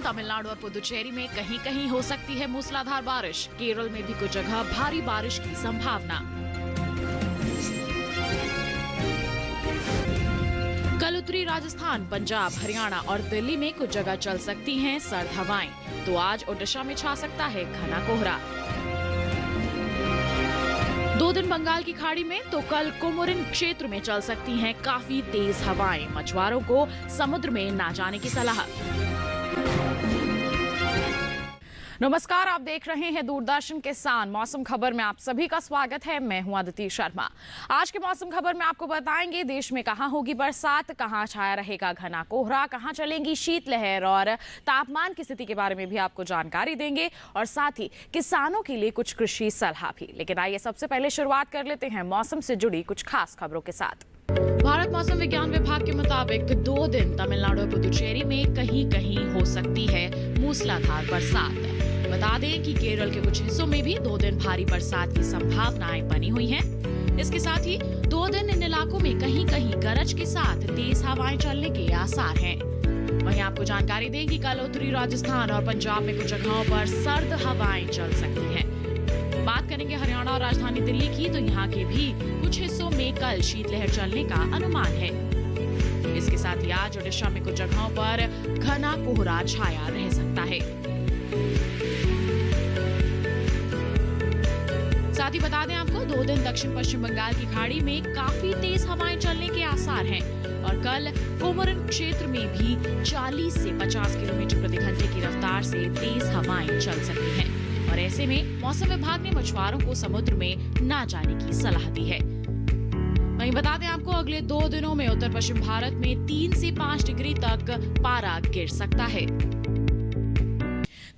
तमिलनाडु और पुदुचेरी में कहीं कहीं हो सकती है मूसलाधार बारिश। केरल में भी कुछ जगह भारी बारिश की संभावना। कल उत्तरी राजस्थान, पंजाब, हरियाणा और दिल्ली में कुछ जगह चल सकती हैं सर्द हवाएं। तो आज ओडिशा में छा सकता है घना कोहरा। 2 दिन बंगाल की खाड़ी में तो कल कोमोरिन क्षेत्र में चल सकती हैं काफी तेज हवाएं। मछुआरों को समुद्र में ना जाने की सलाह। नमस्कार, आप देख रहे हैं दूरदर्शन किसान। मौसम खबर में आप सभी का स्वागत है। मैं हूं अदिति शर्मा। आज के मौसम खबर में आपको बताएंगे देश में कहां होगी बरसात, कहां छाया रहेगा घना कोहरा, कहां चलेंगी शीतलहर और तापमान की स्थिति के बारे में भी आपको जानकारी देंगे और साथ ही किसानों के लिए कुछ कृषि सलाह भी। लेकिन आइए सबसे पहले शुरुआत कर लेते हैं मौसम से जुड़ी कुछ खास खबरों के साथ। भारत मौसम विज्ञान विभाग के मुताबिक 2 दिन तमिलनाडु और पुदुचेरी में कहीं कहीं हो सकती है मूसलाधार बरसात। बता दें कि केरल के कुछ हिस्सों में भी 2 दिन भारी बरसात की संभावनाएं बनी हुई हैं। इसके साथ ही 2 दिन इन इलाकों में कहीं कहीं गरज के साथ तेज हवाएं चलने के आसार हैं। वहीं आपको जानकारी दें कि कल उत्तरी राजस्थान और पंजाब में कुछ जगहों पर सर्द हवाएं चल सकती हैं। बात करेंगे हरियाणा और राजधानी दिल्ली की, तो यहाँ के भी कुछ हिस्सों में कल शीतलहर चलने का अनुमान है। इसके साथ ही आज ओडिशा में कुछ जगहों पर घना कोहरा छाया रह सकता है। साथ ही बता दें आपको 2 दिन दक्षिण पश्चिम बंगाल की खाड़ी में काफी तेज हवाएं चलने के आसार हैं और कल कोमोरिन क्षेत्र में भी 40 से 50 किलोमीटर प्रति घंटे की रफ्तार से तेज हवाएं चल सकती हैं। और ऐसे में मौसम विभाग ने मछुआरों को समुद्र में ना जाने की सलाह दी है। वहीं बता दें आपको अगले 2 दिनों में उत्तर पश्चिम भारत में 3 से 5 डिग्री तक पारा गिर सकता है।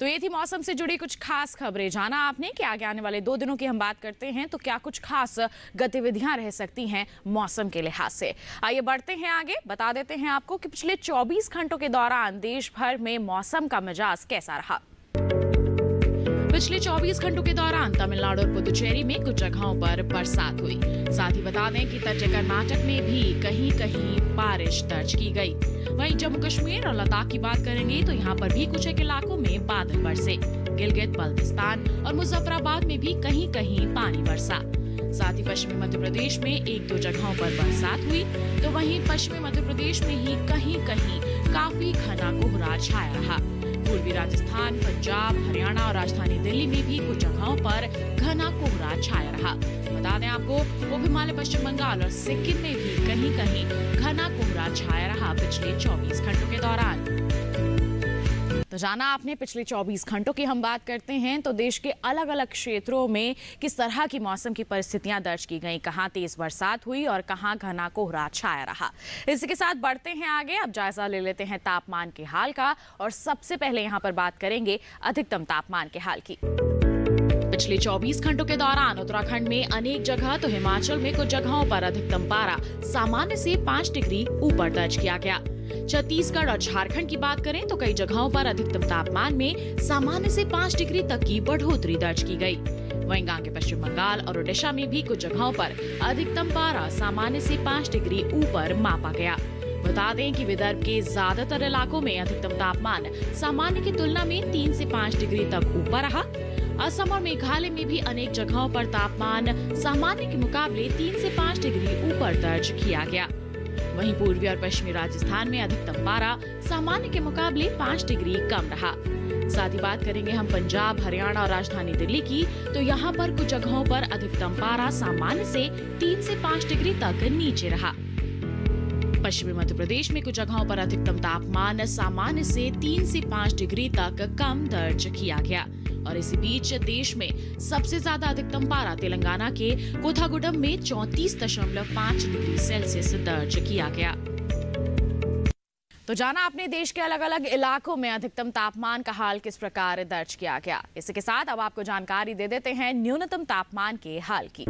तो ये थी मौसम से जुड़ी कुछ खास खबरें। जाना आपने कि आगे आने वाले 2 दिनों की हम बात करते हैं तो क्या कुछ खास गतिविधियां रह सकती हैं मौसम के लिहाज से। आइए बढ़ते हैं आगे। बता देते हैं आपको कि पिछले 24 घंटों के दौरान देश भर में मौसम का मिजाज कैसा रहा। पिछले 24 घंटों के दौरान तमिलनाडु और पुदुचेरी में कुछ जगहों पर बरसात हुई। साथ ही बता दें कि तटीय कर्नाटक में भी कहीं कहीं बारिश दर्ज की गई। वहीं जम्मू कश्मीर और लद्दाख की बात करेंगे तो यहाँ पर भी कुछ एक इलाकों में बादल बरसे। गिलगित बल्तिस्तान और मुजफ्फराबाद में भी कहीं कहीं पानी बरसा। साथ ही पश्चिमी मध्य प्रदेश में 1-2 जगहों पर बरसात हुई, तो वहीं पश्चिमी मध्य प्रदेश में ही कहीं कहीं काफी घना कोहरा छाया रहा। पूर्वी राजस्थान, पंजाब, हरियाणा और राजधानी दिल्ली में भी कुछ जगहों पर घना कोहरा छाया रहा। बता दें आपको उप हिमालय पश्चिम बंगाल और सिक्किम में भी कहीं कहीं घना कोहरा छाया रहा पिछले 24 घंटों के दौरान। तो जाना आपने पिछले 24 घंटों की हम बात करते हैं तो देश के अलग अलग क्षेत्रों में किस तरह की मौसम की परिस्थितियां दर्ज की गई, कहां तेज बरसात हुई और कहां घना कोहरा छाया रहा। इसी के साथ बढ़ते हैं आगे। अब जायजा ले लेते हैं तापमान के हाल का और सबसे पहले यहां पर बात करेंगे अधिकतम तापमान के हाल की। पिछले 24 घंटों के दौरान उत्तराखंड में अनेक जगह तो हिमाचल में कुछ जगहों पर अधिकतम पारा सामान्य से 5 डिग्री ऊपर दर्ज किया गया। छत्तीसगढ़ और झारखंड की बात करें तो कई जगहों पर अधिकतम तापमान में सामान्य से 5 डिग्री तक की बढ़ोतरी दर्ज की गई। वहीं आगे पश्चिम बंगाल और ओडिशा में भी कुछ जगहों पर अधिकतम पारा सामान्य से 5 डिग्री ऊपर मापा गया। बता दें कि विदर्भ के ज्यादातर इलाकों में अधिकतम तापमान सामान्य की तुलना में 3 से 5 डिग्री तक ऊपर रहा। असम और मेघालय में भी अनेक जगहों पर तापमान सामान्य के मुकाबले 3 से 5 डिग्री ऊपर दर्ज किया गया। वहीं पूर्वी और पश्चिमी राजस्थान में अधिकतम पारा सामान्य के मुकाबले 5 डिग्री कम रहा। साथ ही बात करेंगे हम पंजाब, हरियाणा और राजधानी दिल्ली की, तो यहाँ पर कुछ जगहों पर अधिकतम पारा सामान्य से 3 से 5 डिग्री तक नीचे रहा। पश्चिमी मध्य प्रदेश में कुछ जगहों पर अधिकतम तापमान सामान्य से 3 से 5 डिग्री तक कम दर्ज किया गया। और इसी बीच देश में सबसे ज्यादा अधिकतम पारा तेलंगाना के कोथागुडम में 34.5 डिग्री सेल्सियस दर्ज किया गया। तो जाना आपने देश के अलग अलग इलाकों में अधिकतम तापमान का हाल किस प्रकार दर्ज किया गया। इसी के साथ अब आपको जानकारी दे देते हैं न्यूनतम तापमान के हाल की।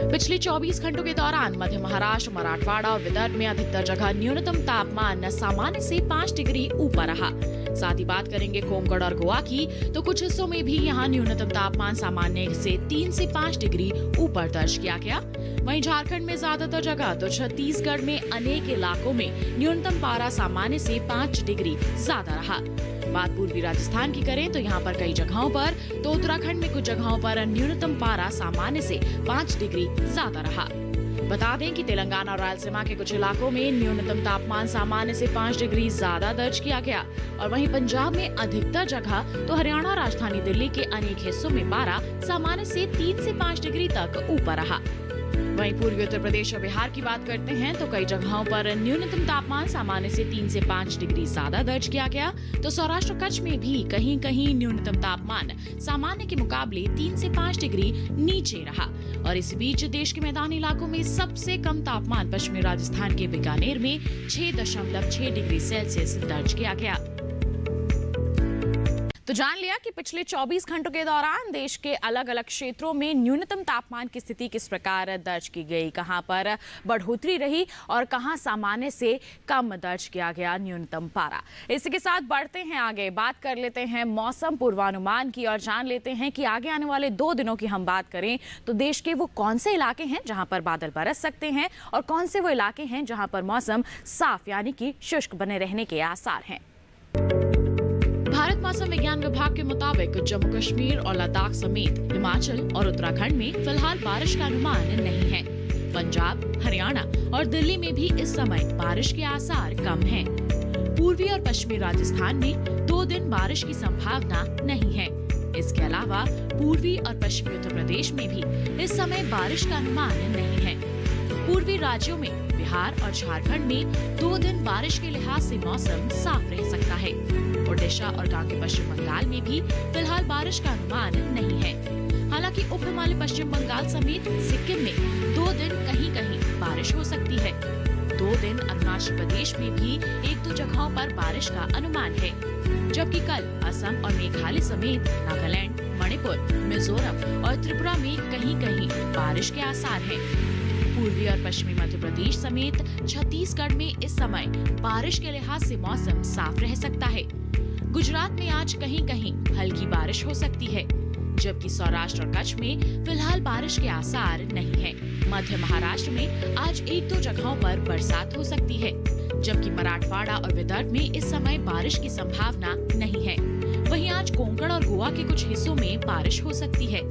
पिछले 24 घंटों के दौरान मध्य महाराष्ट्र, मराठवाड़ा और विदर्भ में अधिकतर जगह न्यूनतम तापमान सामान्य से 5 डिग्री ऊपर रहा। साथ ही बात करेंगे कोंकण और गोवा की, तो कुछ हिस्सों में भी यहाँ न्यूनतम तापमान सामान्य से 3 से 5 डिग्री ऊपर दर्ज किया गया। वहीं झारखंड में ज्यादातर जगह तो छत्तीसगढ़ में अनेक इलाकों में न्यूनतम पारा सामान्य से 5 डिग्री ज्यादा रहा। बात पूर्वी राजस्थान की करें तो यहाँ पर कई जगहों पर तो उत्तराखंड में कुछ जगहों पर न्यूनतम पारा सामान्य से 5 डिग्री ज्यादा रहा। बता दें कि तेलंगाना और रायलसीमा के कुछ इलाकों में न्यूनतम तापमान सामान्य से 5 डिग्री ज्यादा दर्ज किया गया और वहीं पंजाब में अधिकतर जगह तो हरियाणा और राजधानी दिल्ली के अनेक हिस्सों में पारा सामान्य से 3 से 5 डिग्री तक ऊपर रहा। वहीं पूर्वी उत्तर प्रदेश और बिहार की बात करते हैं तो कई जगहों पर न्यूनतम तापमान सामान्य से 3 से 5 डिग्री ज्यादा दर्ज किया गया तो सौराष्ट्र और कच्छ में भी कहीं कहीं न्यूनतम तापमान सामान्य के मुकाबले 3 से 5 डिग्री नीचे रहा। और इस बीच देश के मैदानी इलाकों में सबसे कम तापमान पश्चिमी राजस्थान के बीकानेर में 6.6 डिग्री सेल्सियस दर्ज किया गया। तो जान लिया कि पिछले 24 घंटों के दौरान देश के अलग अलग क्षेत्रों में न्यूनतम तापमान की स्थिति किस प्रकार दर्ज की गई, कहां पर बढ़ोतरी रही और कहां सामान्य से कम दर्ज किया गया न्यूनतम पारा। इसी के साथ बढ़ते हैं आगे, बात कर लेते हैं मौसम पूर्वानुमान की और जान लेते हैं कि आगे आने वाले 2 दिनों की हम बात करें तो देश के वो कौन से इलाके हैं जहां पर बादल बरस सकते हैं और कौन से वो इलाके हैं जहां पर मौसम साफ यानी कि शुष्क बने रहने के आसार हैं। भारत मौसम विज्ञान विभाग के मुताबिक जम्मू कश्मीर और लद्दाख समेत हिमाचल और उत्तराखंड में फिलहाल बारिश का अनुमान नहीं है। पंजाब, हरियाणा और दिल्ली में भी इस समय बारिश के आसार कम हैं। पूर्वी और पश्चिमी राजस्थान में 2 दिन बारिश की संभावना नहीं है। इसके अलावा पूर्वी और पश्चिमी उत्तर प्रदेश में भी इस समय बारिश का अनुमान नहीं है। पूर्वी राज्यों में बिहार और झारखंड में 2 दिन बारिश के लिहाज से मौसम साफ रह सकता है। ओडिशा और गांगे पश्चिम बंगाल में भी फिलहाल बारिश का अनुमान नहीं है। हालांकि उप हिमालय पश्चिम बंगाल समेत सिक्किम में 2 दिन कहीं कहीं बारिश हो सकती है। 2 दिन अरुणाचल प्रदेश में भी 1-2 जगहों पर बारिश का अनुमान है, जबकि कल असम और मेघालय समेत नागालैंड, मणिपुर, मिजोरम और त्रिपुरा में कहीं कहीं बारिश के आसार हैं। पूर्वी और पश्चिमी मध्य प्रदेश समेत छत्तीसगढ़ में इस समय बारिश के लिहाज से मौसम साफ रह सकता है। गुजरात में आज कहीं कहीं हल्की बारिश हो सकती है, जबकि सौराष्ट्र और कच्छ में फिलहाल बारिश के आसार नहीं है। मध्य महाराष्ट्र में आज 1-2 जगहों पर बरसात हो सकती है, जबकि मराठवाड़ा और विदर्भ में इस समय बारिश की संभावना नहीं है। वहीं आज कोंकण और गोवा के कुछ हिस्सों में बारिश हो सकती है।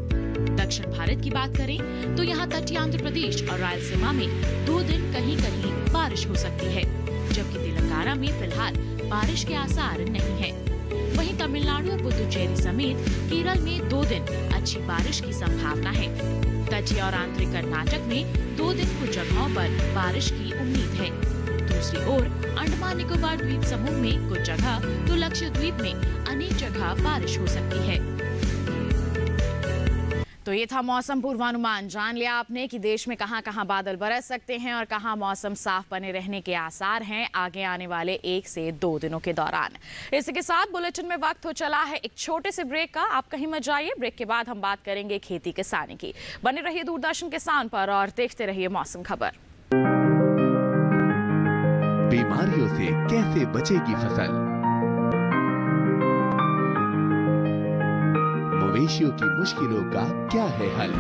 दक्षिण भारत की बात करें तो यहाँ तटीय आंध्र प्रदेश और रायलसीमा में 2 दिन कहीं कहीं बारिश हो सकती है, जबकि तेलंगाना में फिलहाल बारिश के आसार नहीं है। वहीं तमिलनाडु और पुदुचेरी समेत केरल में 2 दिन अच्छी बारिश की संभावना है। तटीय और आंतरिक कर्नाटक में 2 दिन कुछ जगहों पर बारिश की उम्मीद है। दूसरी ओर अंडमान निकोबार द्वीप समूह में कुछ जगह तो लक्षद्वीप में अनेक जगह बारिश हो सकती है। तो ये था मौसम पूर्वानुमान। जान लिया आपने कि देश में कहां कहां बादल बरस सकते हैं और कहां मौसम साफ बने रहने के आसार हैं आगे आने वाले 1 से 2 दिनों के दौरान। इसी के साथ बुलेटिन में वक्त हो चला है एक छोटे से ब्रेक का। आप कहीं मत जाइए, ब्रेक के बाद हम बात करेंगे खेती किसानी की। बने रहिए दूरदर्शन किसान पर और देखते रहिए मौसम खबर। बीमारियों से कैसे बचेगी फसल, मवेशियों की मुश्किलों का क्या है हल,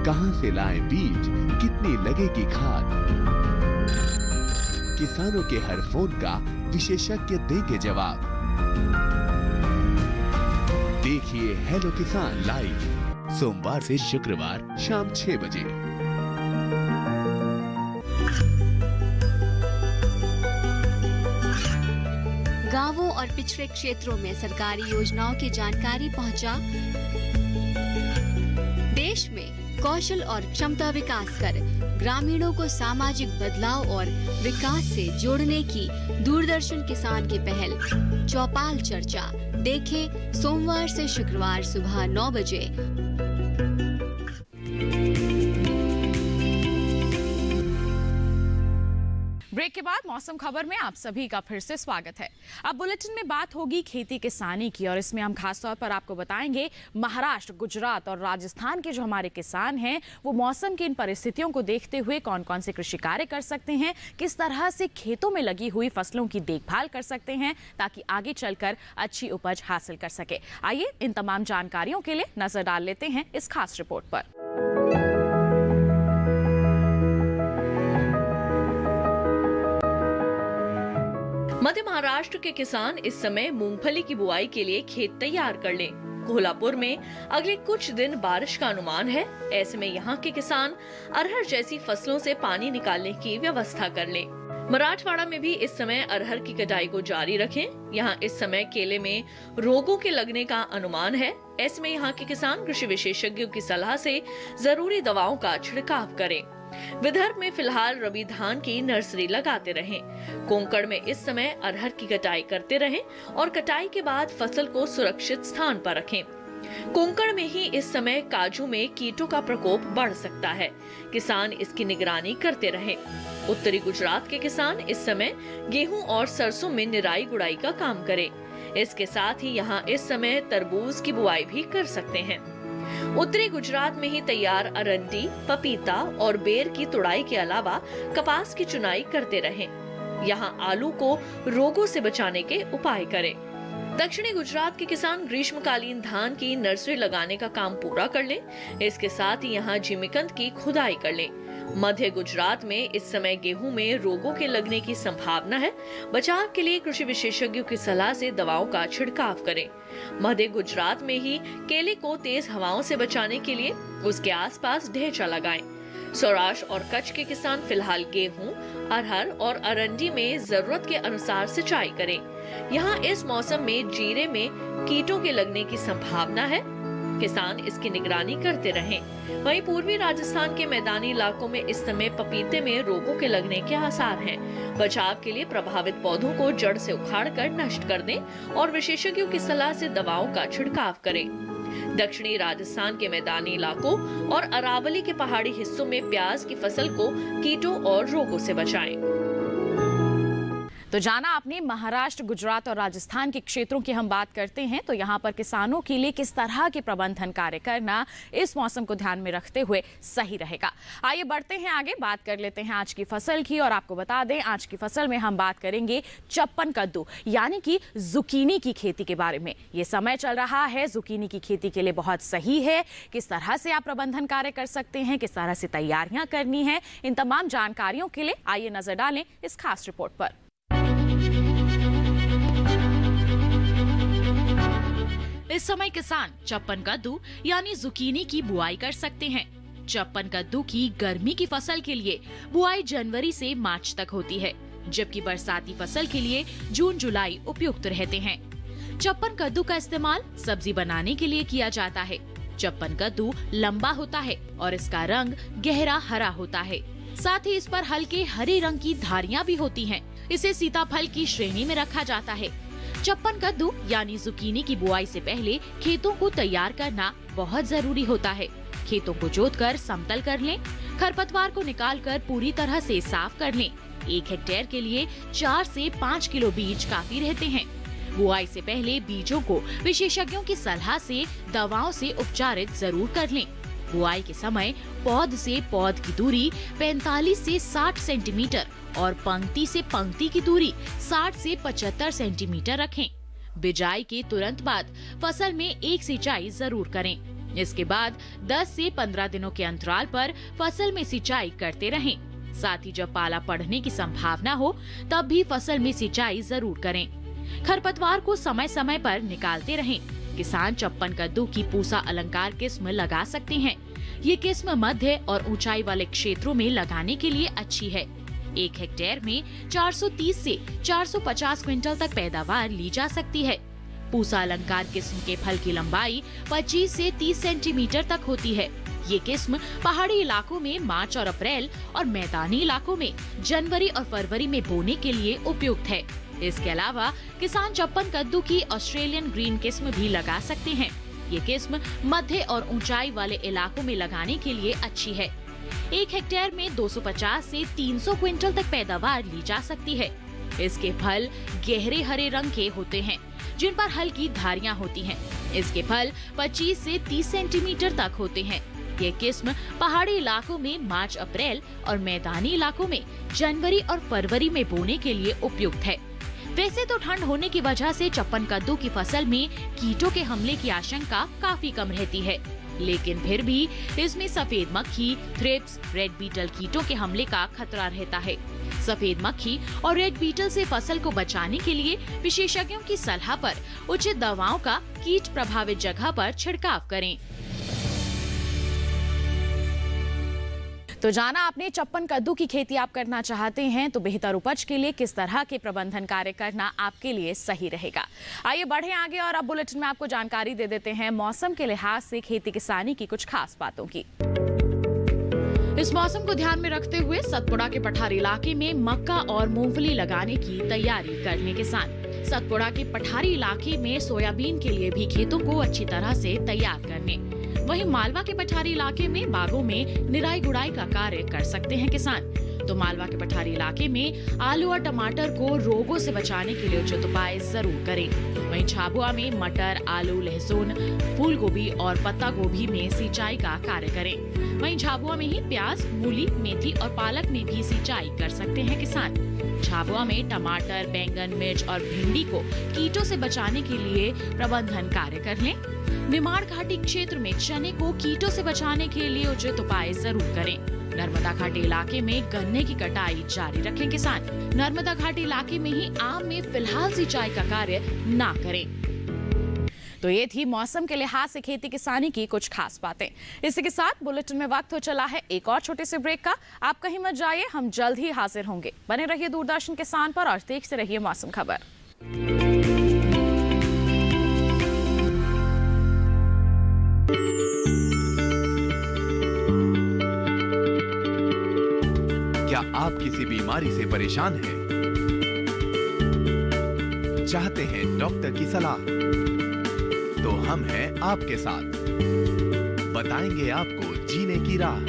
कहां से लाएं बीज, कितनी लगेगी खाद, किसानों के हर फोन का विशेषज्ञ देंगे जवाब। देखिए हेलो किसान लाइव सोमवार से शुक्रवार शाम 6 बजे। गांवों और पिछड़े क्षेत्रों में सरकारी योजनाओं की जानकारी पहुंचा। देश में कौशल और क्षमता विकास कर ग्रामीणों को सामाजिक बदलाव और विकास से जोड़ने की दूरदर्शन किसान की पहल चौपाल चर्चा देखें सोमवार से शुक्रवार सुबह 9 बजे। ब्रेक के बाद मौसम खबर में आप सभी का फिर से स्वागत है। अब बुलेटिन में बात होगी खेती किसानी की और इसमें हम खासतौर पर आपको बताएंगे महाराष्ट्र, गुजरात और राजस्थान के जो हमारे किसान हैं वो मौसम की इन परिस्थितियों को देखते हुए कौन कौन से कृषि कार्य कर सकते हैं, किस तरह से खेतों में लगी हुई फसलों की देखभाल कर सकते हैं ताकि आगे चलकर अच्छी उपज हासिल कर सके। आइए इन तमाम जानकारियों के लिए नजर डाल लेते हैं इस खास रिपोर्ट पर। मध्य महाराष्ट्र के किसान इस समय मूंगफली की बुआई के लिए खेत तैयार कर लें। कोल्हापुर में अगले कुछ दिन बारिश का अनुमान है। ऐसे में यहाँ के किसान अरहर जैसी फसलों से पानी निकालने की व्यवस्था कर लें। मराठवाड़ा में भी इस समय अरहर की कटाई को जारी रखें। यहाँ इस समय केले में रोगों के लगने का अनुमान है। ऐसे में यहाँ के किसान कृषि विशेषज्ञों की सलाह से जरूरी दवाओं का छिड़काव करें। विदर्भ में फिलहाल रबी धान की नर्सरी लगाते रहें। कोंकण में इस समय अरहर की कटाई करते रहें और कटाई के बाद फसल को सुरक्षित स्थान पर रखें। कोंकण में ही इस समय काजू में कीटों का प्रकोप बढ़ सकता है। किसान इसकी निगरानी करते रहें। उत्तरी गुजरात के किसान इस समय गेहूं और सरसों में निराई गुड़ाई का काम करें। इसके साथ ही यहाँ इस समय तरबूज की बुआई भी कर सकते हैं। उत्तरी गुजरात में ही तैयार अरंडी, पपीता और बेर की तुड़ाई के अलावा कपास की चुनाई करते रहें। यहाँ आलू को रोगों से बचाने के उपाय करें। दक्षिणी गुजरात के किसान ग्रीष्मकालीन धान की नर्सरी लगाने का काम पूरा कर लें। इसके साथ ही यहाँ जिमीकंद की खुदाई कर लें। मध्य गुजरात में इस समय गेहूं में रोगों के लगने की संभावना है। बचाव के लिए कृषि विशेषज्ञों की सलाह से दवाओं का छिड़काव करें। मध्य गुजरात में ही केले को तेज हवाओं से बचाने के लिए उसके आसपास ढेंचा लगाएं। सौराष्ट्र और कच्छ के किसान फिलहाल गेहूं, अरहर और अरंडी में जरूरत के अनुसार सिंचाई करें। यहाँ इस मौसम में जीरे में कीटों के लगने की संभावना है। किसान इसकी निगरानी करते रहें। वहीं पूर्वी राजस्थान के मैदानी इलाकों में इस समय पपीते में रोगों के लगने के आसार हैं। बचाव के लिए प्रभावित पौधों को जड़ से उखाड़कर नष्ट कर दें और विशेषज्ञों की सलाह से दवाओं का छिड़काव करें। दक्षिणी राजस्थान के मैदानी इलाकों और अरावली के पहाड़ी हिस्सों में प्याज की फसल को कीटों और रोगों से बचाएं। तो जाना आपने महाराष्ट्र, गुजरात और राजस्थान के क्षेत्रों की हम बात करते हैं तो यहाँ पर किसानों के लिए किस तरह के प्रबंधन कार्य करना इस मौसम को ध्यान में रखते हुए सही रहेगा। आइए बढ़ते हैं आगे, बात कर लेते हैं आज की फसल की। और आपको बता दें आज की फसल में हम बात करेंगे चप्पन कद्दू यानी कि जुकीनी की खेती के बारे में। ये समय चल रहा है जुकीनी की खेती के लिए बहुत सही है। किस तरह से आप प्रबंधन कार्य कर सकते हैं, किस तरह से तैयारियां करनी है, इन तमाम जानकारियों के लिए आइए नजर डालें इस खास रिपोर्ट पर। इस समय किसान चप्पन कद्दू यानी जुकीनी की बुआई कर सकते हैं। चप्पन कद्दू की गर्मी की फसल के लिए बुआई जनवरी से मार्च तक होती है, जबकि बरसाती फसल के लिए जून जुलाई उपयुक्त रहते हैं। चप्पन कद्दू का इस्तेमाल सब्जी बनाने के लिए किया जाता है। चप्पन कद्दू लंबा होता है और इसका रंग गहरा हरा होता है। साथ ही इस पर हल्के हरे रंग की धारियां भी होती हैं। इसे सीताफल की श्रेणी में रखा जाता है। चप्पन कद्दू यानी जुकीनी की बुआई से पहले खेतों को तैयार करना बहुत जरूरी होता है। खेतों को जोतकर समतल कर लें। खरपतवार को निकालकर पूरी तरह से साफ कर लें। 1 हेक्टेयर के लिए 4 से 5 किलो बीज काफी रहते हैं। बुआई से पहले बीजों को विशेषज्ञों की सलाह से दवाओं से उपचारित जरूर कर लें। बुआई के समय पौध से पौध की दूरी 45 से 60 सेंटीमीटर और पंक्ति से पंक्ति की दूरी 60 से 75 सेंटीमीटर रखें। बिजाई के तुरंत बाद फसल में एक सिंचाई जरूर करें। इसके बाद 10 से 15 दिनों के अंतराल पर फसल में सिंचाई करते रहें। साथ ही जब पाला पड़ने की संभावना हो तब भी फसल में सिंचाई जरूर करें। खरपतवार को समय समय पर निकालते रहें। किसान चप्पन कद्दू की पूसा अलंकार किस्म लगा सकते हैं। ये किस्म मध्य और ऊंचाई वाले क्षेत्रों में लगाने के लिए अच्छी है। 1 हेक्टेयर में 430 से 450 क्विंटल तक पैदावार ली जा सकती है। पूसा अलंकार किस्म के फल की लंबाई 25 से 30 सेंटीमीटर तक होती है। ये किस्म पहाड़ी इलाकों में मार्च और अप्रैल और मैदानी इलाकों में जनवरी और फरवरी में बोने के लिए उपयुक्त है। इसके अलावा किसान चप्पन कद्दू की ऑस्ट्रेलियन ग्रीन किस्म भी लगा सकते हैं। ये किस्म मध्य और ऊंचाई वाले इलाकों में लगाने के लिए अच्छी है। 1 हेक्टेयर में 250 से 300 क्विंटल तक पैदावार ली जा सकती है। इसके फल गहरे हरे रंग के होते हैं, जिन पर हल्की धारियां होती हैं। इसके फल 25 से 30 सेंटीमीटर तक होते हैं। ये किस्म पहाड़ी इलाकों में मार्च अप्रैल और मैदानी इलाकों में जनवरी और फरवरी में बोने के लिए उपयुक्त है। वैसे तो ठंड होने की वजह से चप्पन कद्दू की फसल में कीटों के हमले की आशंका काफी कम रहती है, लेकिन फिर भी इसमें सफेद मक्खी, थ्रिप्स, रेड बीटल कीटों के हमले का खतरा रहता है। सफेद मक्खी और रेड बीटल से फसल को बचाने के लिए विशेषज्ञों की सलाह पर उचित दवाओं का कीट प्रभावित जगह पर छिड़काव करें। तो जाना आपने चप्पन कद्दू की खेती आप करना चाहते हैं तो बेहतर उपज के लिए किस तरह के प्रबंधन कार्य करना आपके लिए सही रहेगा। आइए बढ़े आगे और अब बुलेटिन में आपको जानकारी दे देते हैं मौसम के लिहाज से खेती किसानी की कुछ खास बातों की। इस मौसम को ध्यान में रखते हुए सतपुड़ा के पठारी इलाके में मक्का और मूंगफली लगाने की तैयारी कर लें किसान। सतपुड़ा के पठारी इलाके में सोयाबीन के लिए भी खेतों को अच्छी तरह से तैयार कर लें। वहीं मालवा के पठारी इलाके में बागों में निराई गुड़ाई का कार्य कर सकते हैं किसान। तो मालवा के पठारी इलाके में आलू और टमाटर को रोगों से बचाने के लिए उचित उपाय जरूर करें। वहीं झाबुआ में मटर, आलू, लहसुन, फूल गोभी और पत्ता गोभी में सिंचाई का कार्य करें। वहीं झाबुआ में ही प्याज, मूली, मेथी और पालक में भी सिंचाई कर सकते हैं किसान। झाबुआ में टमाटर, बैंगन, मिर्च और भिंडी को कीटों से बचाने के लिए प्रबंधन कार्य कर लें। निमाड़ घाटी क्षेत्र में चने को कीटों से बचाने के लिए उचित उपाय जरूर करें। नर्मदा घाटी इलाके में गन्ने की कटाई जारी रखें किसान। नर्मदा घाटी इलाके में ही आम में फिलहाल सिंचाई का कार्य ना करें। तो ये थी मौसम के लिहाज से खेती किसानी की कुछ खास बातें। इसी के साथ बुलेटिन में वक्त हो चला है एक और छोटे से ब्रेक का। आप कहीं मत जाइए, हम जल्द ही हाजिर होंगे। बने रहिए दूरदर्शन किसान पर और देखते रहिए मौसम खबर। क्या आप किसी बीमारी से परेशान हैं? चाहते हैं डॉक्टर की सलाह? तो हम हैं आपके साथ। बताएंगे आपको जीने की राह।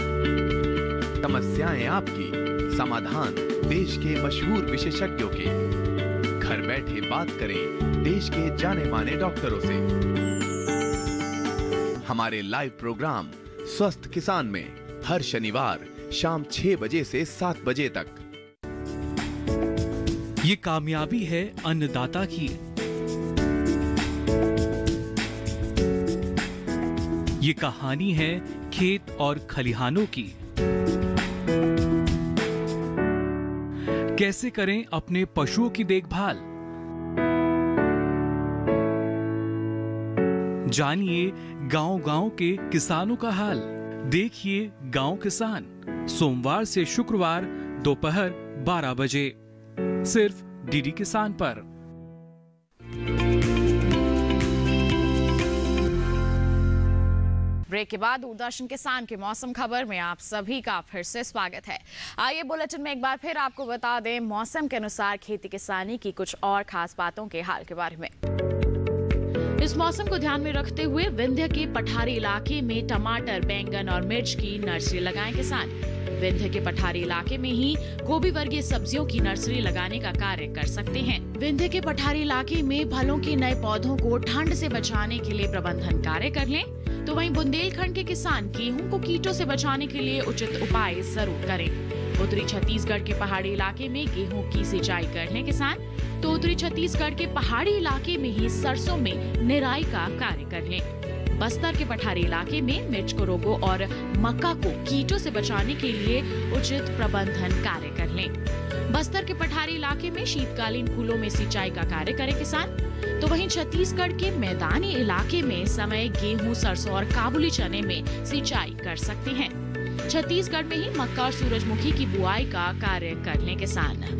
समस्याएं आपकी, समाधान देश के मशहूर विशेषज्ञों के। घर बैठे बात करें देश के जाने माने डॉक्टरों से। हमारे लाइव प्रोग्राम स्वस्थ किसान में हर शनिवार शाम 6 बजे से 7 बजे तक। ये कामयाबी है अन्नदाता की। ये कहानी है खेत और खलिहानों की। कैसे करें अपने पशुओं की देखभाल, जानिए गांव-गांव के किसानों का हाल। देखिए गांव किसान सोमवार से शुक्रवार दोपहर 12 बजे सिर्फ डीडी किसान पर। ब्रेक के बाद दूरदर्शन किसान के मौसम खबर में आप सभी का फिर से स्वागत है। आइए बुलेटिन में एक बार फिर आपको बता दें मौसम के अनुसार खेती किसानी की कुछ और खास बातों के हाल के बारे में। इस मौसम को ध्यान में रखते हुए विंध्य के पठारी इलाके में टमाटर, बैंगन और मिर्च की नर्सरी लगाएं किसान। विंध्य के पठारी इलाके में ही गोभी वर्गीय सब्जियों की नर्सरी लगाने का कार्य कर सकते हैं। विंध्य के पठारी इलाके में फलों के नए पौधों को ठंड से बचाने के लिए प्रबंधन कार्य कर लें। तो वहीं बुंदेलखंड के किसान गेहूं को कीटों से बचाने के लिए उचित उपाय जरूर करें। उत्तरी छत्तीसगढ़ के पहाड़ी इलाके में गेहूं की सिंचाई कर लें किसान। तो उत्तरी छत्तीसगढ़ के पहाड़ी इलाके में ही सरसों में निराई का कार्य कर लें। बस्तर के पठारी इलाके में मिर्च को रोगों और मक्का को कीटों से बचाने के लिए उचित प्रबंधन कार्य कर लें। बस्तर के पठारी इलाके में शीतकालीन फूलों में सिंचाई का कार्य करें किसान। तो वहीं छत्तीसगढ़ के मैदानी इलाके में समय गेहूं, सरसों और काबुली चने में सिंचाई कर सकते हैं। छत्तीसगढ़ में ही मक्का और सूरजमुखी की बुआई का कार्य कर लें किसान।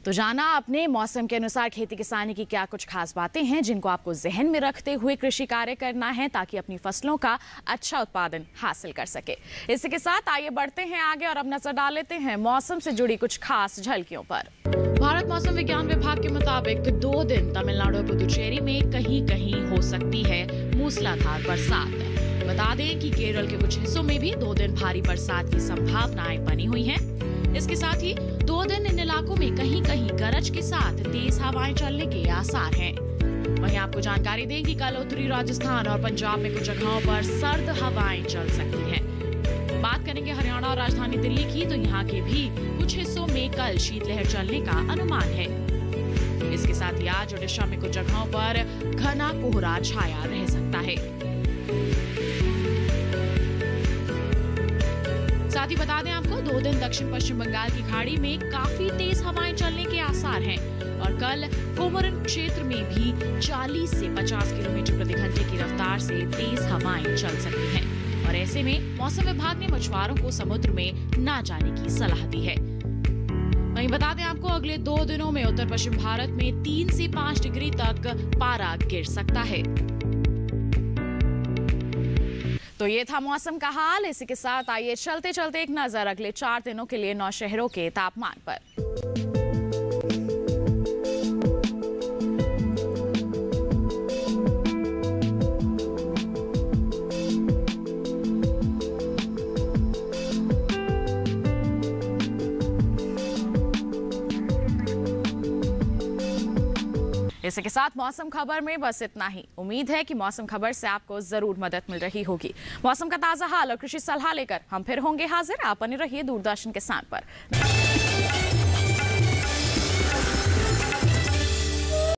तो जाना आपने मौसम के अनुसार खेती किसानी की क्या कुछ खास बातें हैं जिनको आपको जहन में रखते हुए कृषि कार्य करना है ताकि अपनी फसलों का अच्छा उत्पादन हासिल कर सके। इसी के साथ आइए बढ़ते हैं आगे और अब नजर डाल लेते हैं मौसम से जुड़ी कुछ खास झलकियों पर। भारत मौसम विज्ञान विभाग के मुताबिक 2 दिन तमिलनाडु और पुदुचेरी में कहीं कहीं हो सकती है मूसलाधार बरसात। बता दें कि केरल के कुछ हिस्सों में भी 2 दिन भारी बरसात की संभावनाएं बनी हुई हैं। इसके साथ ही 2 दिन इन इलाकों में कहीं कहीं गरज के साथ तेज हवाएं चलने के आसार हैं। वहीं आपको जानकारी दें कि कल उत्तरी राजस्थान और पंजाब में कुछ जगहों पर सर्द हवाएं चल सकती हैं। बात करेंगे हरियाणा और राजधानी दिल्ली की, तो यहाँ के भी कुछ हिस्सों में कल शीतलहर चलने का अनुमान है। इसके साथ ही आज ओडिशा में कुछ जगहों पर घना कोहरा छाया रह सकता है। साथ ही बता दें आपको 2 दिन दक्षिण पश्चिम बंगाल की खाड़ी में काफी तेज हवाएं चलने के आसार हैं और कल कोमोरन क्षेत्र में भी 40 से 50 किलोमीटर प्रति घंटे की रफ्तार से तेज हवाएं चल सकती हैं और ऐसे में मौसम विभाग ने मछुआरों को समुद्र में न जाने की सलाह दी है। वहीं बता दें आपको अगले 2 दिनों में उत्तर पश्चिम भारत में 3 से 5 डिग्री तक पारा गिर सकता है। तो ये था मौसम का हाल। इसी के साथ आइए चलते चलते एक नजर अगले 4 दिनों के लिए 9 शहरों के तापमान पर। इसी के साथ मौसम खबर में बस इतना ही। उम्मीद है कि मौसम खबर से आपको जरूर मदद मिल रही होगी। मौसम का ताजा हाल और कृषि सलाह लेकर हम फिर होंगे हाजिर। आप बने रहिए दूरदर्शन किसान पर।